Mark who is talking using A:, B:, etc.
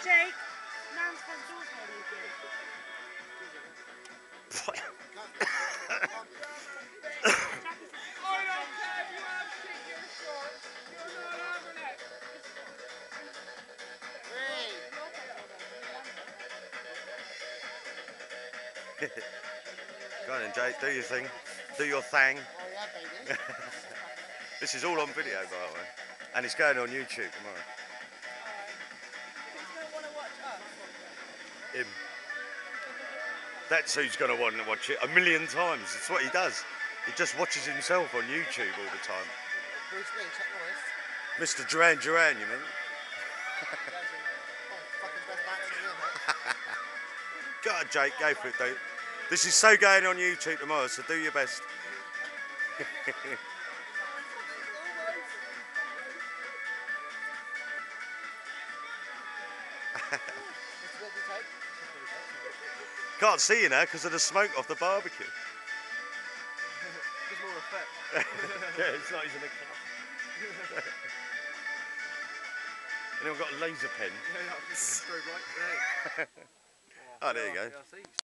A: Jake, Nan's front door's not open.
B: I don't care if you have to kick your shorts, you're not having it.
C: Go on then, Jake, do your thing. Do your thing.
D: Oh yeah, baby.
C: This is all on video, by the way. And it's going on YouTube tomorrow.
B: Who's going to want to watch us?
C: Him. That's who's going to want to watch it a million times. It's what he does. He just watches himself on YouTube all the time.
D: Bruce Lee, Chuck Norris.
C: Mr. Duran Duran, you mean?
D: Fucking best actor here, mate.
C: Go on, Jake, go for it, dude. This is so going on YouTube tomorrow, so do your best. Can't see you now because of the smoke off the barbecue.
E: There's more effect.
C: Yeah, it's not even a cup. Anyone got a laser pen?
E: Yeah, strobe light.
C: Oh, there you go.
E: Yeah, I see.